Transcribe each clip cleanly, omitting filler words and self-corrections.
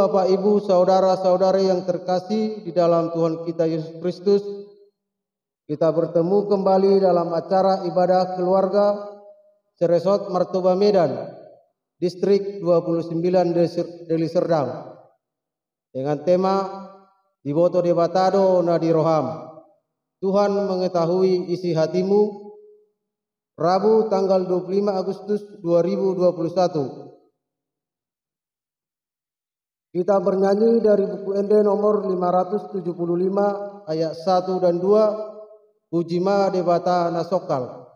Bapak, Ibu, saudara-saudari yang terkasih di dalam Tuhan kita Yesus Kristus, kita bertemu kembali dalam acara ibadah keluarga Seresot Martoba Medan, Distrik 29 Deli Serdang, dengan tema Devoto Debatado Nadi Roham. Tuhan mengetahui isi hatimu. Rabu tanggal 25 Agustus 2021. Kita bernyanyi dari buku ND nomor 575 ayat 1 dan 2, Pujima Debata Nasokal.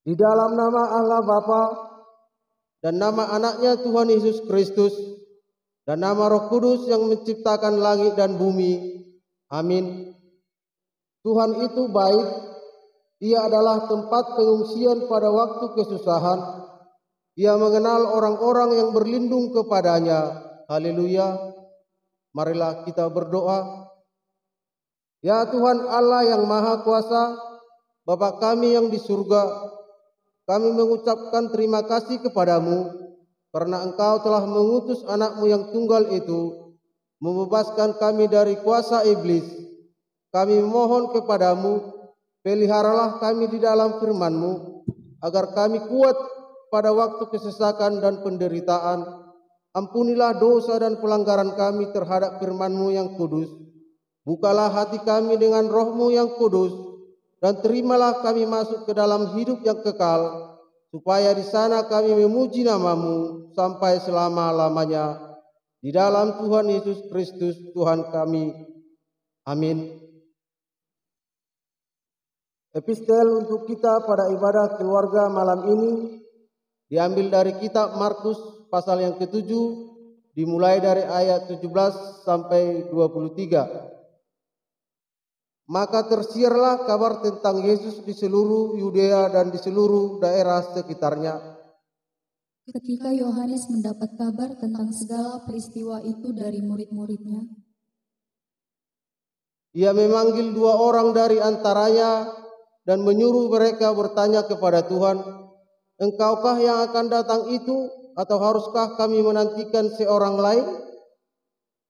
Di dalam nama Allah Bapa dan nama anaknya Tuhan Yesus Kristus dan nama Roh Kudus yang menciptakan langit dan bumi. Amin. Tuhan itu baik. Ia adalah tempat pengungsian pada waktu kesusahan. Ia mengenal orang-orang yang berlindung kepadanya. Haleluya. Marilah kita berdoa. Ya Tuhan Allah yang Maha Kuasa, Bapa kami yang di surga, kami mengucapkan terima kasih kepadamu karena Engkau telah mengutus anakmu yang tunggal itu membebaskan kami dari kuasa iblis. Kami mohon kepadamu, peliharalah kami di dalam firman-Mu agar kami kuat pada waktu kesesakan dan penderitaan. Ampunilah dosa dan pelanggaran kami terhadap firman-Mu yang kudus. Bukalah hati kami dengan Roh-Mu yang kudus, dan terimalah kami masuk ke dalam hidup yang kekal, supaya di sana kami memuji nama-Mu sampai selama-lamanya. Di dalam Tuhan Yesus Kristus Tuhan kami. Amin. Epistel untuk kita pada ibadah keluarga malam ini diambil dari kitab Markus pasal yang ke-7, dimulai dari ayat 17 sampai 23. Maka tersiarlah kabar tentang Yesus di seluruh Yudea dan di seluruh daerah sekitarnya. Ketika Yohanes mendapat kabar tentang segala peristiwa itu dari murid-muridnya, ia memanggil 2 orang dari antaranya dan menyuruh mereka bertanya kepada Tuhan, Engkaukah yang akan datang itu, atau haruskah kami menantikan seorang lain?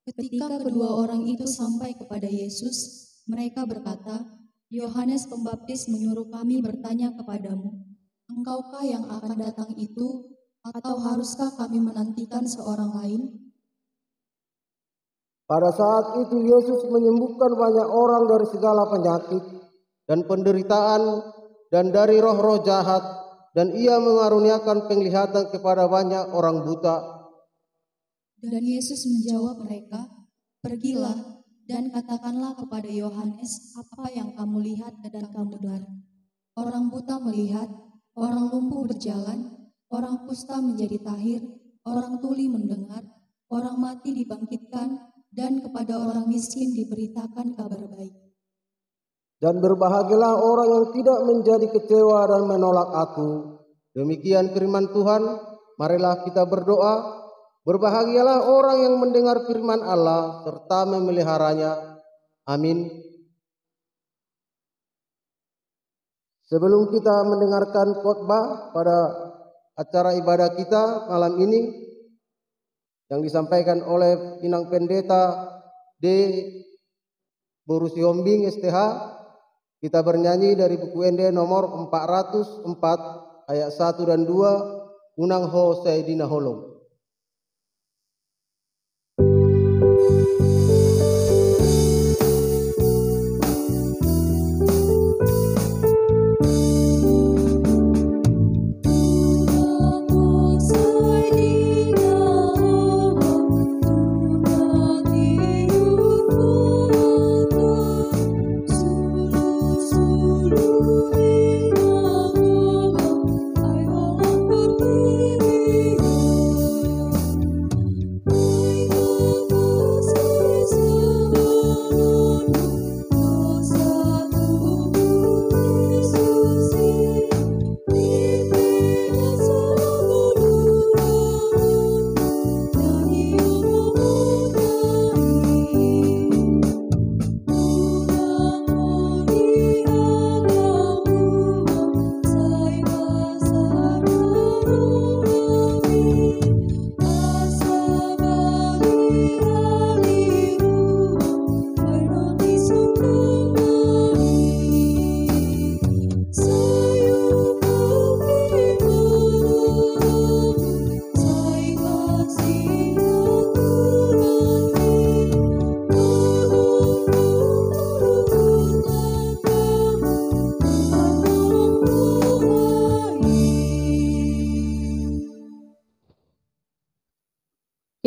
ketika kedua orang itu sampai kepada Yesus, mereka berkata, Yohanes Pembaptis menyuruh kami bertanya kepadamu, Engkaukah yang akan datang itu, atau haruskah kami menantikan seorang lain? Pada saat itu Yesus menyembuhkan banyak orang dari segala penyakit dan penderitaan dan dari roh-roh jahat, dan ia mengaruniakan penglihatan kepada banyak orang buta. Dan Yesus menjawab mereka, Pergilah dan katakanlah kepada Yohanes apa yang kamu lihat dan kamu dengar. Orang buta melihat, orang lumpuh berjalan, orang kusta menjadi tahir, orang tuli mendengar, orang mati dibangkitkan, dan kepada orang miskin diberitakan kabar baik. Dan berbahagialah orang yang tidak menjadi kecewa dan menolak aku. Demikian firman Tuhan. Marilah kita berdoa. Berbahagialah orang yang mendengar firman Allah serta memeliharanya. Amin. Sebelum kita mendengarkan khotbah pada acara ibadah kita malam ini yang disampaikan oleh Pinang Pendeta D. Borusi Hombing STH, kita bernyanyi dari buku ND nomor 404 ayat 1 dan 2, Unang Ho Saidina Holong.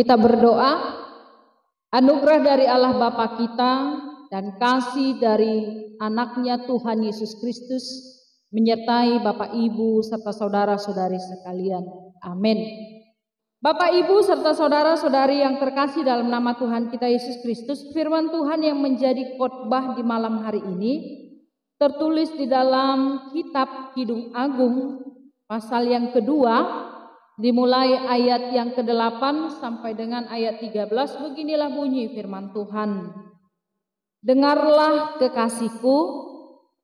Kita berdoa, anugerah dari Allah Bapa kita dan kasih dari anaknya Tuhan Yesus Kristus menyertai Bapak Ibu serta saudara-saudari sekalian. Amin. Bapak Ibu serta saudara-saudari yang terkasih dalam nama Tuhan kita Yesus Kristus, firman Tuhan yang menjadi khotbah di malam hari ini tertulis di dalam kitab Kidung Agung pasal yang kedua, dimulai ayat yang ke-8 sampai dengan ayat 13. Beginilah bunyi firman Tuhan. Dengarlah kekasihku,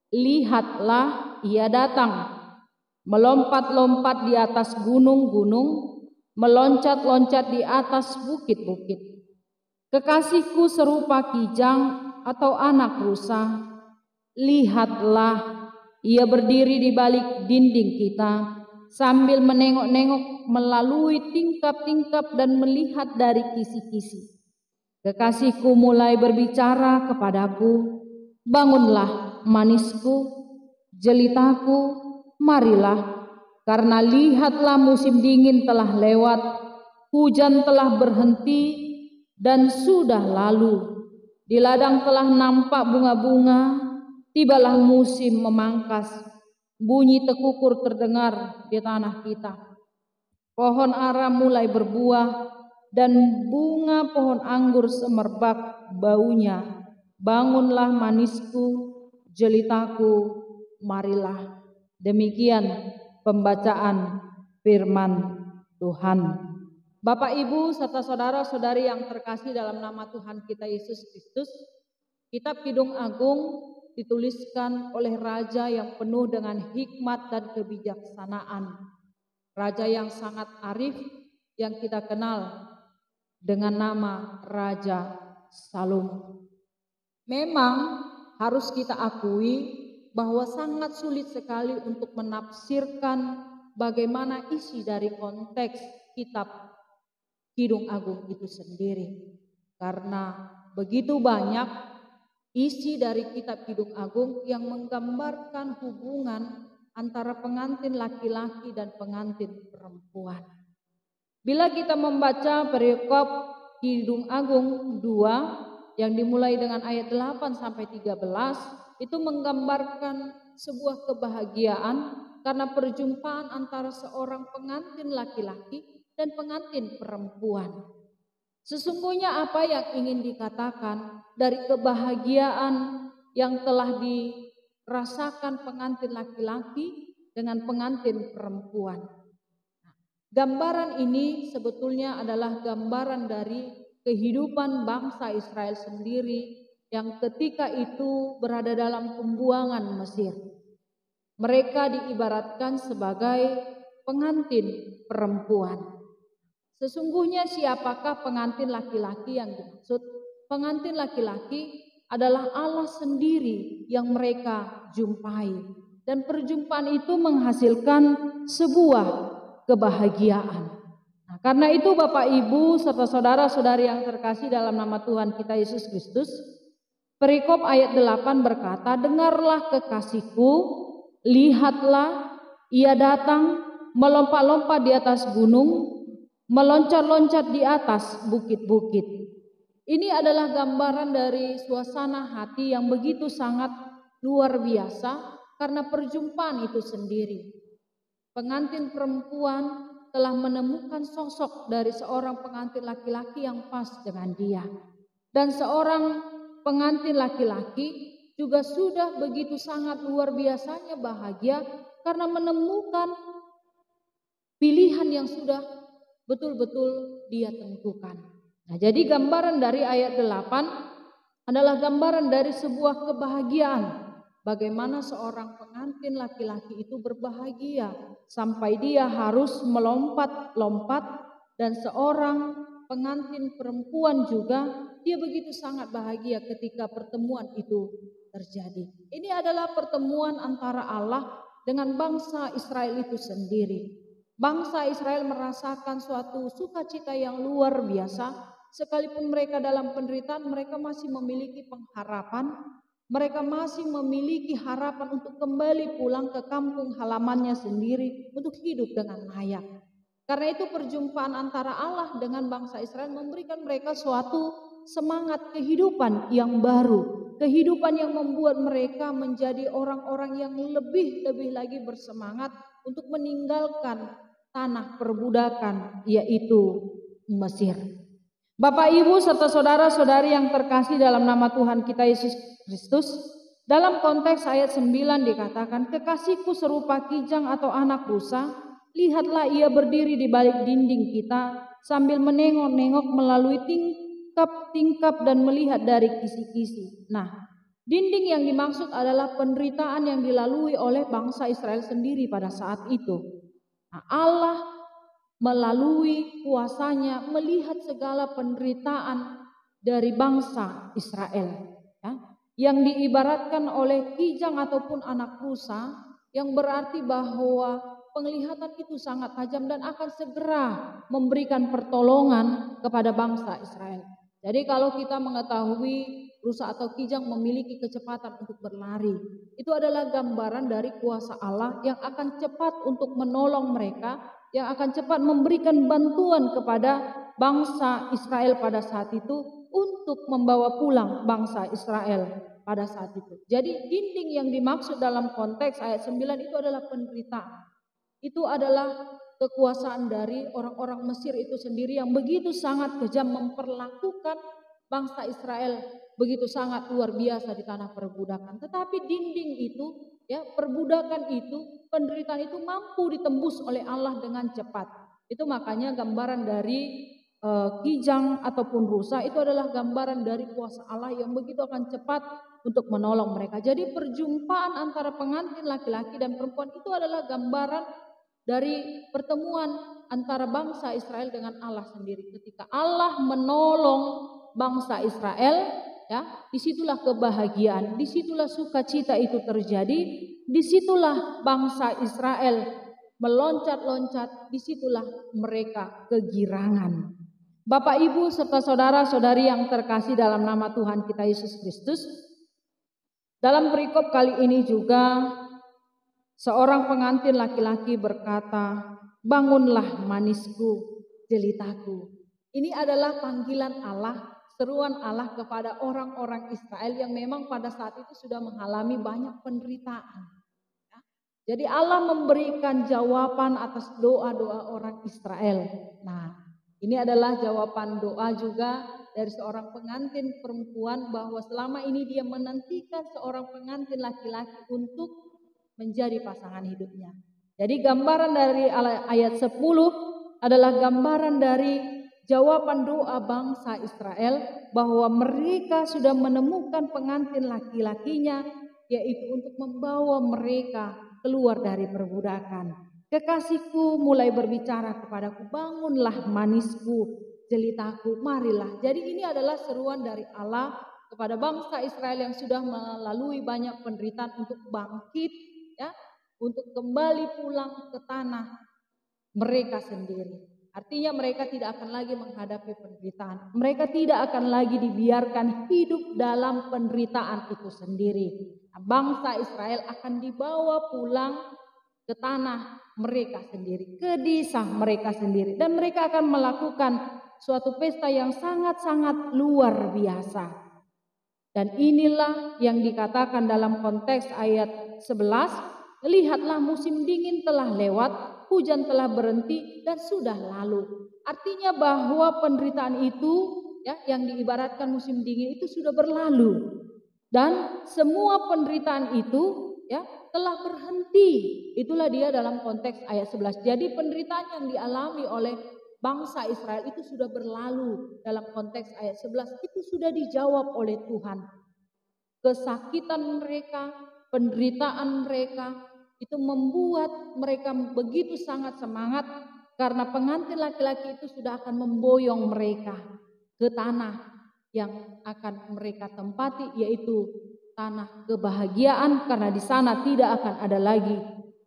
lihatlah ia datang, melompat-lompat di atas gunung-gunung, meloncat-loncat di atas bukit-bukit. Kekasihku serupa kijang atau anak rusa. Lihatlah ia berdiri di balik dinding kita, sambil menengok-nengok melalui tingkap-tingkap dan melihat dari kisi-kisi. Kekasihku mulai berbicara kepadaku, bangunlah manisku, jelitaku, marilah, karena lihatlah musim dingin telah lewat, hujan telah berhenti dan sudah lalu. Di ladang telah nampak bunga-bunga, tibalah musim memangkas. Bunyi tekukur terdengar di tanah kita. Pohon ara mulai berbuah dan bunga pohon anggur semerbak baunya. Bangunlah manisku, jelitaku, marilah. Demikian pembacaan firman Tuhan. Bapak Ibu serta saudara-saudari yang terkasih dalam nama Tuhan kita Yesus Kristus, kitab Kidung Agung dituliskan oleh raja yang penuh dengan hikmat dan kebijaksanaan. Raja yang sangat arif yang kita kenal dengan nama Raja Salomo. Memang harus kita akui bahwa sangat sulit sekali untuk menafsirkan bagaimana isi dari konteks kitab Kidung Agung itu sendiri. Karena begitu banyak isi dari kitab Kidung Agung yang menggambarkan hubungan antara pengantin laki-laki dan pengantin perempuan. Bila kita membaca perikop Kidung Agung 2 yang dimulai dengan ayat 8 sampai 13, itu menggambarkan sebuah kebahagiaan karena perjumpaan antara seorang pengantin laki-laki dan pengantin perempuan. Sesungguhnya apa yang ingin dikatakan dari kebahagiaan yang telah dirasakan pengantin laki-laki dengan pengantin perempuan. Gambaran ini sebetulnya adalah gambaran dari kehidupan bangsa Israel sendiri yang ketika itu berada dalam pembuangan Mesir. Mereka diibaratkan sebagai pengantin perempuan. Sesungguhnya siapakah pengantin laki-laki yang dimaksud? Pengantin laki-laki adalah Allah sendiri yang mereka jumpai. Dan perjumpaan itu menghasilkan sebuah kebahagiaan. Nah, karena itu Bapak Ibu serta saudara-saudari yang terkasih dalam nama Tuhan kita Yesus Kristus, perikop ayat 8 berkata, dengarlah kekasihku, lihatlah ia datang melompat-lompat di atas gunung, meloncat-loncat di atas bukit-bukit. Ini adalah gambaran dari suasana hati yang begitu sangat luar biasa karena perjumpaan itu sendiri. Pengantin perempuan telah menemukan sosok dari seorang pengantin laki-laki yang pas dengan dia. Dan seorang pengantin laki-laki juga sudah begitu sangat luar biasanya bahagia karena menemukan pilihan yang sudah betul-betul dia tentukan. Nah, jadi gambaran dari ayat 8 adalah gambaran dari sebuah kebahagiaan. Bagaimana seorang pengantin laki-laki itu berbahagia sampai dia harus melompat-lompat, dan seorang pengantin perempuan juga dia begitu sangat bahagia ketika pertemuan itu terjadi. Ini adalah pertemuan antara Allah dengan bangsa Israel itu sendiri. Bangsa Israel merasakan suatu sukacita yang luar biasa, sekalipun mereka dalam penderitaan, mereka masih memiliki pengharapan, mereka masih memiliki harapan untuk kembali pulang ke kampung halamannya sendiri untuk hidup dengan layak. Karena itu perjumpaan antara Allah dengan bangsa Israel memberikan mereka suatu semangat kehidupan yang baru, kehidupan yang membuat mereka menjadi orang-orang yang lebih lagi bersemangat untuk meninggalkan tanah perbudakan, yaitu Mesir. Bapak Ibu serta saudara-saudari yang terkasih dalam nama Tuhan kita Yesus Kristus, dalam konteks ayat 9 dikatakan, kekasihku serupa kijang atau anak rusa, lihatlah ia berdiri di balik dinding kita sambil menengok-nengok melalui tingkap-tingkap dan melihat dari kisi-kisi. Nah, dinding yang dimaksud adalah penderitaan yang dilalui oleh bangsa Israel sendiri pada saat itu. Nah, Allah melalui kuasanya melihat segala penderitaan dari bangsa Israel, ya, yang diibaratkan oleh kijang ataupun anak rusa, yang berarti bahwa penglihatan itu sangat tajam dan akan segera memberikan pertolongan kepada bangsa Israel. Jadi kalau kita mengetahui rusa atau kijang memiliki kecepatan untuk berlari, itu adalah gambaran dari kuasa Allah yang akan cepat untuk menolong mereka, yang akan cepat memberikan bantuan kepada bangsa Israel pada saat itu untuk membawa pulang bangsa Israel pada saat itu. Jadi dinding yang dimaksud dalam konteks ayat 9 itu adalah penderitaan. Itu adalah kekuasaan dari orang-orang Mesir itu sendiri yang begitu sangat kejam memperlakukan bangsa Israel begitu sangat luar biasa di tanah perbudakan. Tetapi dinding itu, ya, perbudakan itu, penderitaan itu mampu ditembus oleh Allah dengan cepat. Itu makanya gambaran dari kijang ataupun rusa itu adalah gambaran dari kuasa Allah yang begitu akan cepat untuk menolong mereka. Jadi perjumpaan antara pengantin laki-laki dan perempuan itu adalah gambaran dari pertemuan antara bangsa Israel dengan Allah sendiri. Ketika Allah menolong bangsa Israel, ya, disitulah kebahagiaan, disitulah sukacita itu terjadi, disitulah bangsa Israel meloncat-loncat, disitulah mereka kegirangan. Bapak Ibu serta saudara-saudari yang terkasih dalam nama Tuhan kita Yesus Kristus, dalam perikop kali ini juga seorang pengantin laki-laki berkata, bangunlah manisku, jelitaku. Ini adalah panggilan Allah, seruan Allah kepada orang-orang Israel yang memang pada saat itu sudah mengalami banyak penderitaan. Jadi Allah memberikan jawaban atas doa-doa orang Israel. Nah, ini adalah jawaban doa juga dari seorang pengantin perempuan bahwa selama ini dia menantikan seorang pengantin laki-laki untuk menjadi pasangan hidupnya. Jadi gambaran dari ayat 10 adalah gambaran dari jawaban doa bangsa Israel bahwa mereka sudah menemukan pengantin laki-lakinya, yaitu untuk membawa mereka keluar dari perbudakan. Kekasihku mulai berbicara kepadaku, bangunlah manisku, jelitaku, marilah. Jadi ini adalah seruan dari Allah kepada bangsa Israel yang sudah melalui banyak penderitaan untuk bangkit, ya, untuk kembali pulang ke tanah mereka sendiri. Artinya mereka tidak akan lagi menghadapi penderitaan. Mereka tidak akan lagi dibiarkan hidup dalam penderitaan itu sendiri. Bangsa Israel akan dibawa pulang ke tanah mereka sendiri, ke desa mereka sendiri. Dan mereka akan melakukan suatu pesta yang sangat-sangat luar biasa. Dan inilah yang dikatakan dalam konteks ayat 11, lihatlah musim dingin telah lewat, hujan telah berhenti dan sudah lalu. Artinya bahwa penderitaan itu, ya, yang diibaratkan musim dingin itu sudah berlalu. Dan semua penderitaan itu, ya, telah berhenti. Itulah dia dalam konteks ayat 11. Jadi penderitaan yang dialami oleh bangsa Israel itu sudah berlalu. Dalam konteks ayat 11 itu sudah dijawab oleh Tuhan. Kesakitan mereka, penderitaan mereka itu membuat mereka begitu sangat semangat karena pengantin laki-laki itu sudah akan memboyong mereka ke tanah yang akan mereka tempati, yaitu tanah kebahagiaan, karena di sana tidak akan ada lagi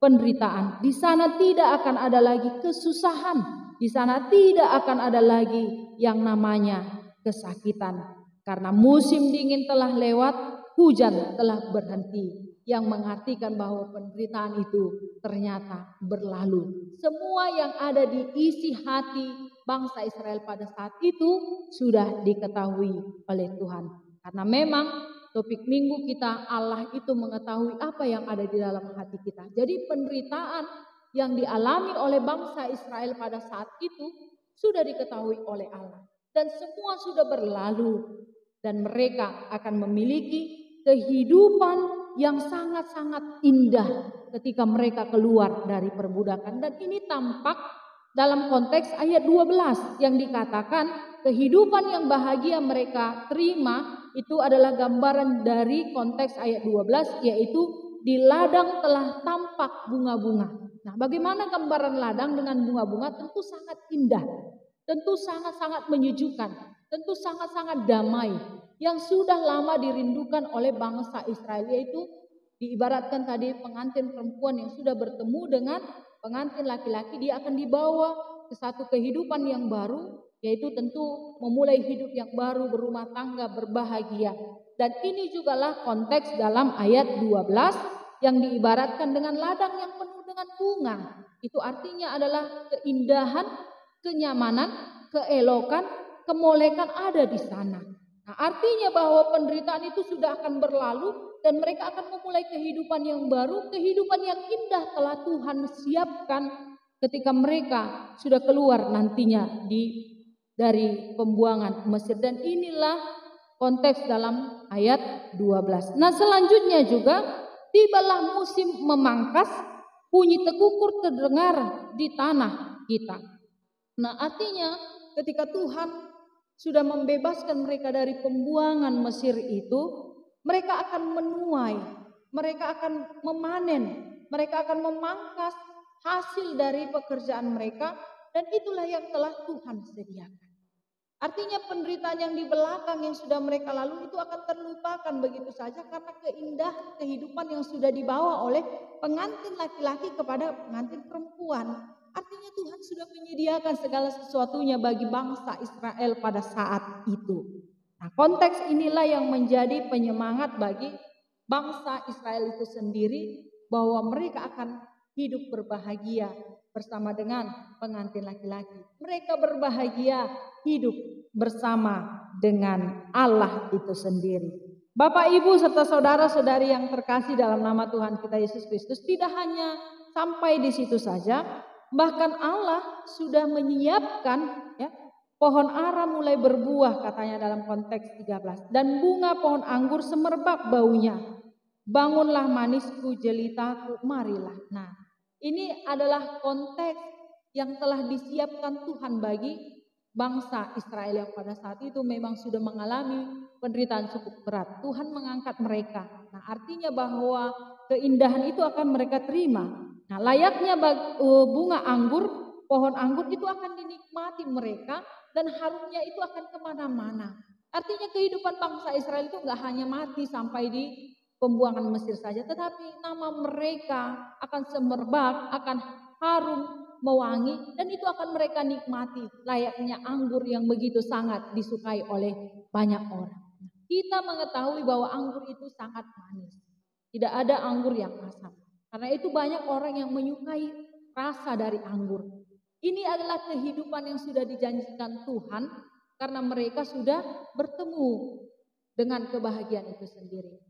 penderitaan, di sana tidak akan ada lagi kesusahan, di sana tidak akan ada lagi yang namanya kesakitan, karena musim dingin telah lewat, hujan telah berhenti, yang mengartikan bahwa penderitaan itu ternyata berlalu. Semua yang ada di isi hati bangsa Israel pada saat itu sudah diketahui oleh Tuhan. Karena memang topik minggu kita, Allah itu mengetahui apa yang ada di dalam hati kita. Jadi penderitaan yang dialami oleh bangsa Israel pada saat itu sudah diketahui oleh Allah. Dan semua sudah berlalu. Dan mereka akan memiliki kehidupan yang sangat-sangat indah ketika mereka keluar dari perbudakan. Dan ini tampak dalam konteks ayat 12 yang dikatakan kehidupan yang bahagia mereka terima itu adalah gambaran dari konteks ayat 12, yaitu di ladang telah tampak bunga-bunga. Nah, bagaimana gambaran ladang dengan bunga-bunga? Tentu sangat indah, tentu sangat-sangat menyejukkan, tentu sangat-sangat damai, yang sudah lama dirindukan oleh bangsa Israel, yaitu diibaratkan tadi pengantin perempuan yang sudah bertemu dengan pengantin laki-laki, dia akan dibawa ke satu kehidupan yang baru, yaitu tentu memulai hidup yang baru, berumah tangga, berbahagia. Dan ini jugalah konteks dalam ayat 12 yang diibaratkan dengan ladang yang penuh dengan bunga. Itu artinya adalah keindahan, kenyamanan, keelokan, kemolekan ada di sana. Nah, artinya bahwa penderitaan itu sudah akan berlalu dan mereka akan memulai kehidupan yang baru, kehidupan yang indah telah Tuhan siapkan ketika mereka sudah keluar nantinya dari pembuangan Mesir. Dan inilah konteks dalam ayat 12. Nah, selanjutnya juga tibalah musim memangkas, bunyi tekukur terdengar di tanah kita. Nah, artinya ketika Tuhan sudah membebaskan mereka dari pembuangan Mesir itu, mereka akan menuai, mereka akan memanen, mereka akan memangkas hasil dari pekerjaan mereka, dan itulah yang telah Tuhan sediakan. Artinya penderitaan yang di belakang yang sudah mereka lalui itu akan terlupakan begitu saja karena keindahan kehidupan yang sudah dibawa oleh pengantin laki-laki kepada pengantin perempuan. Artinya Tuhan sudah menyediakan segala sesuatunya bagi bangsa Israel pada saat itu. Nah, konteks inilah yang menjadi penyemangat bagi bangsa Israel itu sendiri bahwa mereka akan hidup berbahagia bersama dengan pengantin laki-laki. Mereka berbahagia hidup bersama dengan Allah itu sendiri. Bapak, Ibu, serta saudara-saudari yang terkasih dalam nama Tuhan kita Yesus Kristus, tidak hanya sampai di situ saja. Bahkan Allah sudah menyiapkan, ya, pohon ara mulai berbuah katanya dalam konteks 13. Dan bunga pohon anggur semerbak baunya. Bangunlah manisku, jelitaku, marilah. Nah, ini adalah konteks yang telah disiapkan Tuhan bagi bangsa Israel yang pada saat itu memang sudah mengalami penderitaan cukup berat. Tuhan mengangkat mereka. Nah, artinya bahwa keindahan itu akan mereka terima. Nah, layaknya bunga anggur, pohon anggur itu akan dinikmati mereka dan harumnya itu akan kemana-mana. Artinya kehidupan bangsa Israel itu enggak hanya mati sampai di pembuangan Mesir saja, tetapi nama mereka akan semerbak, akan harum, mewangi, dan itu akan mereka nikmati layaknya anggur yang begitu sangat disukai oleh banyak orang. Kita mengetahui bahwa anggur itu sangat manis, tidak ada anggur yang asam. Karena itu banyak orang yang menyukai rasa dari anggur. Ini adalah kehidupan yang sudah dijanjikan Tuhan karena mereka sudah bertemu dengan kebahagiaan itu sendiri.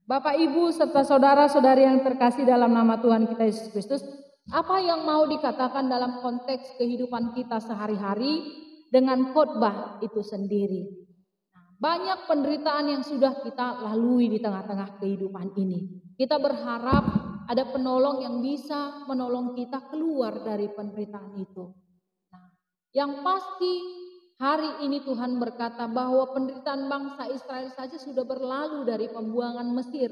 Bapak, Ibu, serta saudara-saudari yang terkasih dalam nama Tuhan kita Yesus Kristus, apa yang mau dikatakan dalam konteks kehidupan kita sehari-hari dengan khotbah itu sendiri? Banyak penderitaan yang sudah kita lalui di tengah-tengah kehidupan ini. Kita berharap ada penolong yang bisa menolong kita keluar dari penderitaan itu. Nah, yang pasti hari ini Tuhan berkata bahwa penderitaan bangsa Israel saja sudah berlalu dari pembuangan Mesir,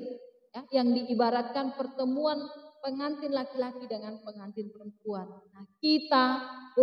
ya, yang diibaratkan pertemuan pengantin laki-laki dengan pengantin perempuan. Nah, kita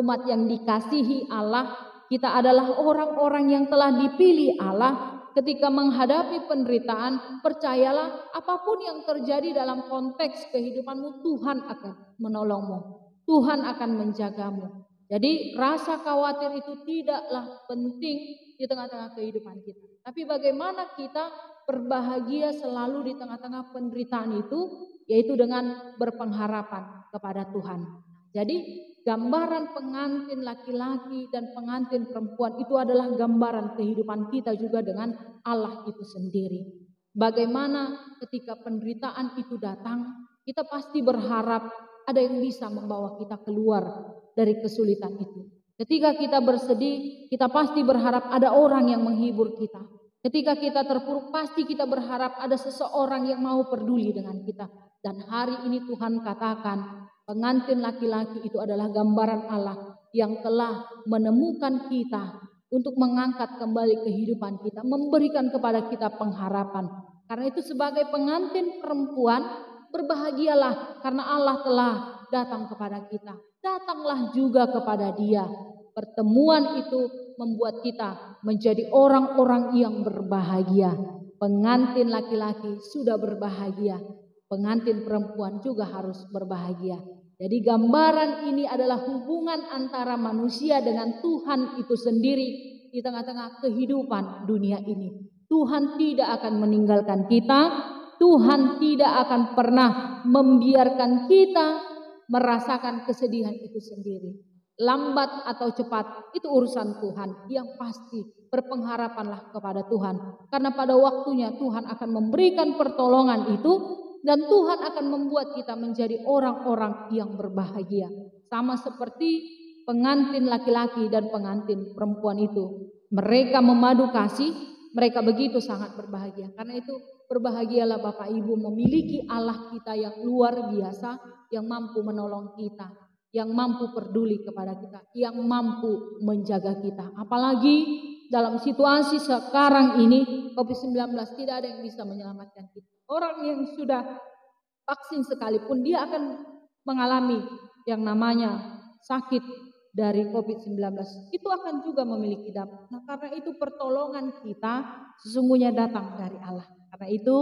umat yang dikasihi Allah, kita adalah orang-orang yang telah dipilih Allah. Ketika menghadapi penderitaan, percayalah apapun yang terjadi dalam konteks kehidupanmu, Tuhan akan menolongmu, Tuhan akan menjagamu. Jadi rasa khawatir itu tidaklah penting di tengah-tengah kehidupan kita. Tapi bagaimana kita berbahagia selalu di tengah-tengah penderitaan itu, yaitu dengan berpengharapan kepada Tuhan. Jadi gambaran pengantin laki-laki dan pengantin perempuan itu adalah gambaran kehidupan kita juga dengan Allah itu sendiri. Bagaimana ketika penderitaan itu datang, kita pasti berharap ada yang bisa membawa kita keluar dari kesulitan itu. Ketika kita bersedih, kita pasti berharap ada orang yang menghibur kita. Ketika kita terpuruk, pasti kita berharap ada seseorang yang mau peduli dengan kita. Dan hari ini Tuhan katakan, pengantin laki-laki itu adalah gambaran Allah yang telah menemukan kita untuk mengangkat kembali kehidupan kita, memberikan kepada kita pengharapan. Karena itu sebagai pengantin perempuan, berbahagialah karena Allah telah datang kepada kita. Datanglah juga kepada Dia. Pertemuan itu membuat kita menjadi orang-orang yang berbahagia. Pengantin laki-laki sudah berbahagia, pengantin perempuan juga harus berbahagia. Jadi gambaran ini adalah hubungan antara manusia dengan Tuhan itu sendiri di tengah-tengah kehidupan dunia ini. Tuhan tidak akan meninggalkan kita, Tuhan tidak akan pernah membiarkan kita merasakan kesedihan itu sendiri. Lambat atau cepat itu urusan Tuhan. Yang pasti berpengharapanlah kepada Tuhan. Karena pada waktunya Tuhan akan memberikan pertolongan itu. Dan Tuhan akan membuat kita menjadi orang-orang yang berbahagia. Sama seperti pengantin laki-laki dan pengantin perempuan itu. Mereka memadu kasih, mereka begitu sangat berbahagia. Karena itu berbahagialah Bapak Ibu memiliki Allah kita yang luar biasa. Yang mampu menolong kita, yang mampu peduli kepada kita, yang mampu menjaga kita. Apalagi dalam situasi sekarang ini COVID-19 tidak ada yang bisa menyelamatkan kita. Orang yang sudah vaksin sekalipun dia akan mengalami yang namanya sakit dari COVID-19. Itu akan juga memiliki dampak. Nah, karena itu pertolongan kita sesungguhnya datang dari Allah. Karena itu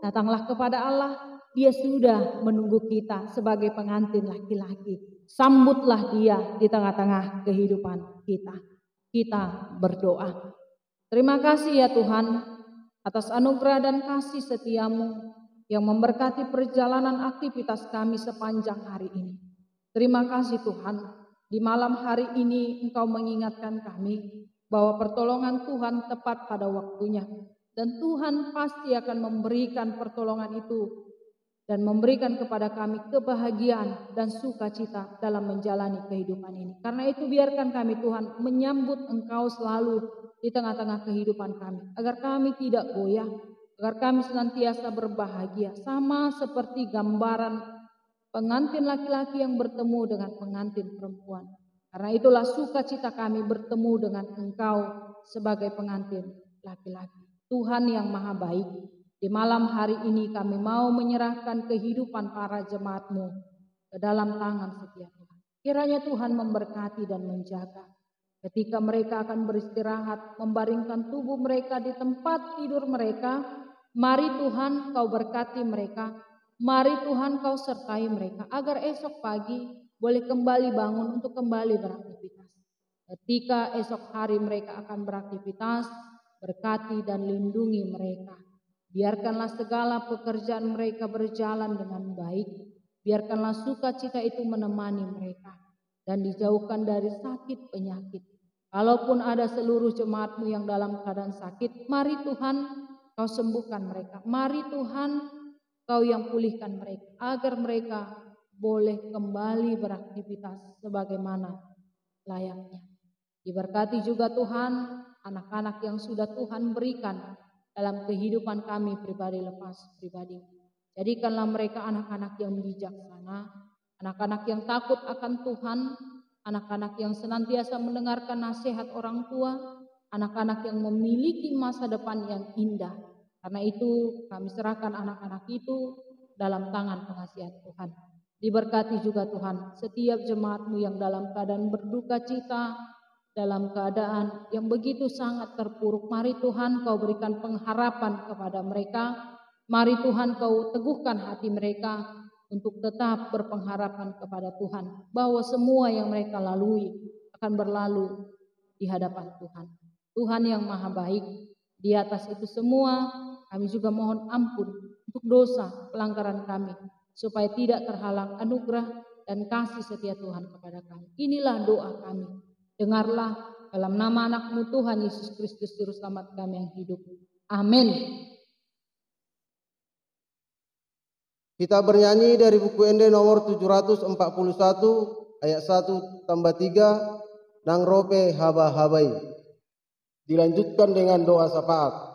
datanglah kepada Allah. Dia sudah menunggu kita sebagai pengantin laki-laki. Sambutlah Dia di tengah-tengah kehidupan kita. Kita berdoa. Terima kasih ya Tuhan atas anugerah dan kasih setiamu yang memberkati perjalanan aktivitas kami sepanjang hari ini. Terima kasih Tuhan, di malam hari ini Engkau mengingatkan kami bahwa pertolongan Tuhan tepat pada waktunya. Dan Tuhan pasti akan memberikan pertolongan itu dan memberikan kepada kami kebahagiaan dan sukacita dalam menjalani kehidupan ini. Karena itu biarkan kami Tuhan menyambut Engkau selalu di tengah-tengah kehidupan kami. Agar kami tidak goyah, agar kami senantiasa berbahagia. Sama seperti gambaran pengantin laki-laki yang bertemu dengan pengantin perempuan. Karena itulah sukacita kami bertemu dengan Engkau sebagai pengantin laki-laki. Tuhan yang maha baik, di malam hari ini kami mau menyerahkan kehidupan para jemaat-Mu ke dalam tangan setia Tuhan. Kiranya Tuhan memberkati dan menjaga. Ketika mereka akan beristirahat, membaringkan tubuh mereka di tempat tidur mereka, mari Tuhan Kau berkati mereka, mari Tuhan Kau sertai mereka, agar esok pagi boleh kembali bangun untuk kembali beraktivitas. Ketika esok hari mereka akan beraktivitas, berkati dan lindungi mereka. Biarkanlah segala pekerjaan mereka berjalan dengan baik. Biarkanlah sukacita itu menemani mereka dan dijauhkan dari sakit penyakit. Kalaupun ada seluruh jemaat-Mu yang dalam keadaan sakit, mari Tuhan Kau sembuhkan mereka. Mari Tuhan Kau yang pulihkan mereka, agar mereka boleh kembali beraktivitas sebagaimana layaknya. Diberkati juga Tuhan anak-anak yang sudah Tuhan berikan dalam kehidupan kami pribadi lepas pribadi. Jadikanlah mereka anak-anak yang bijaksana, anak-anak yang takut akan Tuhan, anak-anak yang senantiasa mendengarkan nasihat orang tua, anak-anak yang memiliki masa depan yang indah. Karena itu kami serahkan anak-anak itu dalam tangan pengasihan Tuhan. Diberkati juga Tuhan setiap jemaat-Mu yang dalam keadaan berduka cita, dalam keadaan yang begitu sangat terpuruk. Mari Tuhan Kau berikan pengharapan kepada mereka. Mari Tuhan Kau teguhkan hati mereka untuk tetap berpengharapan kepada Tuhan, bahwa semua yang mereka lalui akan berlalu di hadapan Tuhan. Tuhan yang maha baik, di atas itu semua kami juga mohon ampun untuk dosa pelanggaran kami, supaya tidak terhalang anugerah dan kasih setia Tuhan kepada kami. Inilah doa kami. Dengarlah dalam nama anak-Mu Tuhan Yesus Kristus Juru Selamat kami yang hidup. Amin. Kita bernyanyi dari buku Ende nomor 741 ayat 1 tambah 3, Nang rope haba habai. Dilanjutkan dengan doa syafaat.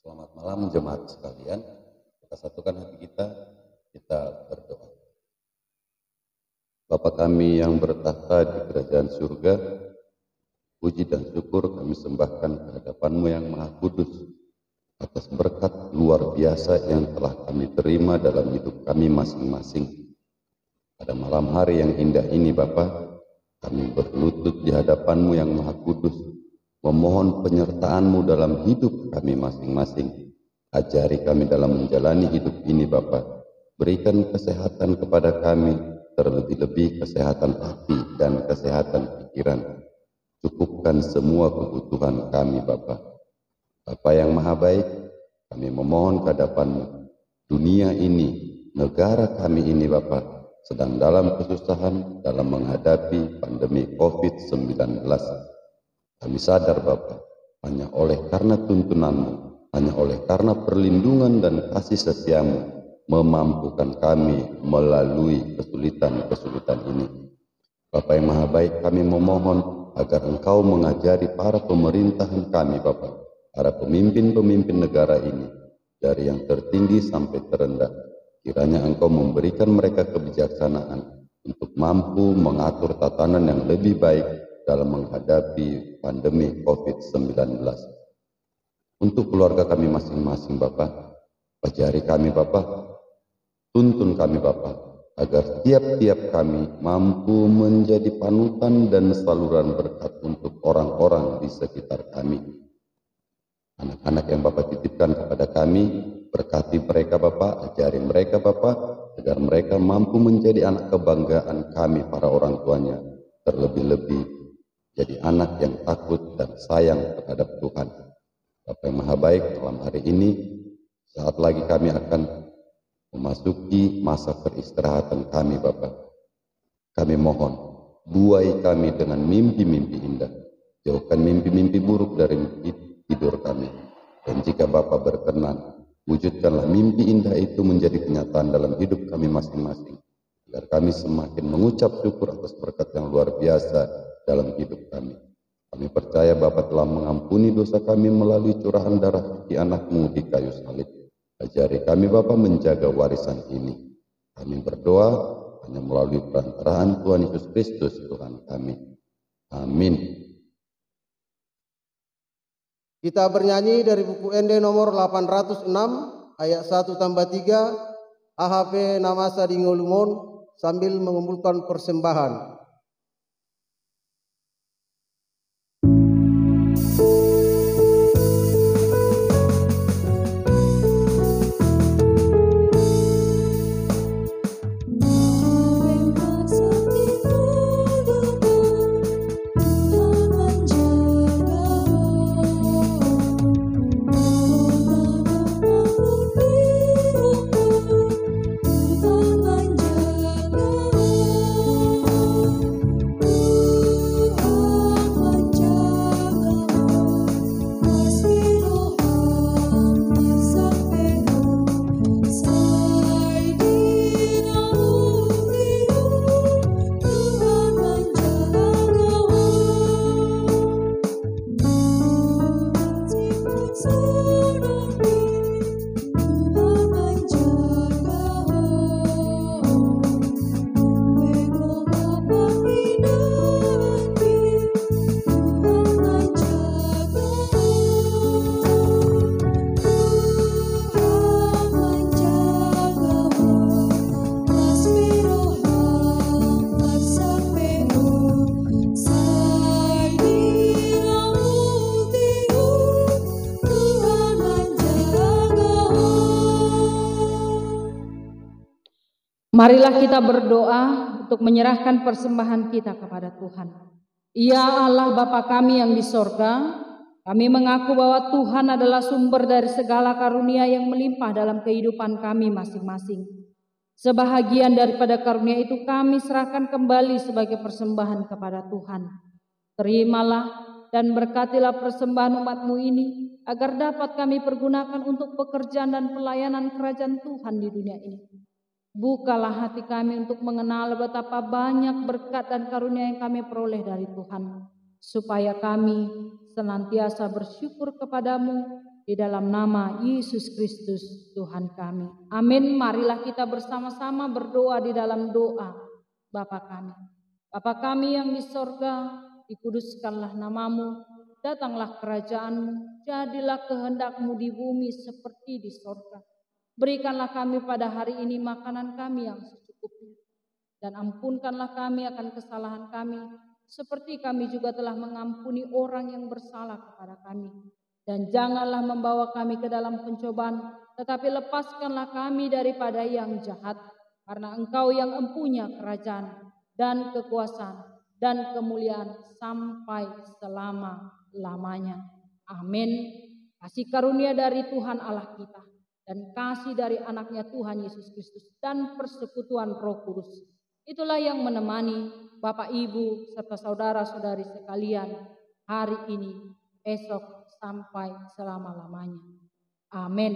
Selamat malam jemaat sekalian. Kita satukan hati kita berdoa. Bapa kami yang bertahta di kerajaan surga, puji dan syukur kami sembahkan kehadapan-Mu yang maha kudus atas berkat luar biasa yang telah kami terima dalam hidup kami masing-masing. Pada malam hari yang indah ini Bapa, kami berlutut di hadapan-Mu yang maha kudus, memohon penyertaan-Mu dalam hidup kami masing-masing. Ajari kami dalam menjalani hidup ini Bapa. Berikan kesehatan kepada kami, terlebih-lebih kesehatan hati dan kesehatan pikiran. Cukupkan semua kebutuhan kami Bapa. Bapa yang maha baik, kami memohon ke hadapan-Mu. Dunia ini, negara kami ini Bapa, sedang dalam kesusahan dalam menghadapi pandemi COVID-19. Kami sadar Bapa, hanya oleh karena tuntunan-Mu, hanya oleh karena perlindungan dan kasih setia-Mu, memampukan kami melalui kesulitan-kesulitan ini. Bapa yang Maha Baik, kami memohon agar Engkau mengajari para pemerintahan kami, Bapa, para pemimpin-pemimpin negara ini, dari yang tertinggi sampai terendah. Kiranya Engkau memberikan mereka kebijaksanaan untuk mampu mengatur tatanan yang lebih baik dalam menghadapi pandemi COVID-19. Untuk keluarga kami masing-masing, Bapa, ajari kami, Bapa, tuntun kami, Bapa, agar tiap-tiap kami mampu menjadi panutan dan saluran berkat untuk orang-orang di sekitar kami. Anak-anak yang Bapak titipkan kepada kami, berkati mereka, Bapak, ajari mereka, Bapak, agar mereka mampu menjadi anak kebanggaan kami para orang tuanya, terlebih-lebih jadi anak yang takut dan sayang terhadap Tuhan. Bapa yang Maha Baik, dalam hari ini, saat lagi kami akan memasuki masa peristirahatan kami, Bapa. Kami mohon, buai kami dengan mimpi-mimpi indah. Jauhkan mimpi-mimpi buruk dari tidur kami. Dan jika Bapa berkenan, wujudkanlah mimpi indah itu menjadi kenyataan dalam hidup kami masing-masing. Agar kami semakin mengucap syukur atas berkat yang luar biasa dalam hidup kami. Kami percaya Bapa telah mengampuni dosa kami melalui curahan darah di anak-Mu di kayu salib. Ajari kami Bapa menjaga warisan ini. Kami berdoa hanya melalui perantaraan Tuhan Yesus Kristus Tuhan kami. Amin. Kita bernyanyi dari buku ND nomor 806 ayat 1-3 AHP Namasa di Ngolumon sambil mengumpulkan persembahan. Marilah kita berdoa untuk menyerahkan persembahan kita kepada Tuhan. Ya Allah Bapa kami yang di sorga, kami mengaku bahwa Tuhan adalah sumber dari segala karunia yang melimpah dalam kehidupan kami masing-masing. Sebahagian daripada karunia itu kami serahkan kembali sebagai persembahan kepada Tuhan. Terimalah dan berkatilah persembahan umat-Mu ini, agar dapat kami pergunakan untuk pekerjaan dan pelayanan kerajaan Tuhan di dunia ini. Bukalah hati kami untuk mengenal betapa banyak berkat dan karunia yang kami peroleh dari Tuhan, supaya kami senantiasa bersyukur kepadamu di dalam nama Yesus Kristus Tuhan kami. Amin. Marilah kita bersama-sama berdoa di dalam doa. Bapa kami yang di sorga, dikuduskanlah namamu, datanglah kerajaanmu, jadilah kehendak-Mu di bumi seperti di sorga. Berikanlah kami pada hari ini makanan kami yang secukupnya, dan ampunkanlah kami akan kesalahan kami, seperti kami juga telah mengampuni orang yang bersalah kepada kami. Dan janganlah membawa kami ke dalam pencobaan, tetapi lepaskanlah kami daripada yang jahat, karena Engkau yang empunya kerajaan dan kekuasaan dan kemuliaan sampai selama-lamanya. Amin. Kasih karunia dari Tuhan Allah kita, dan kasih dari anaknya Tuhan Yesus Kristus, dan persekutuan Roh Kudus, itulah yang menemani Bapak, Ibu, serta saudara-saudari sekalian hari ini, esok, sampai selama-lamanya. Amin.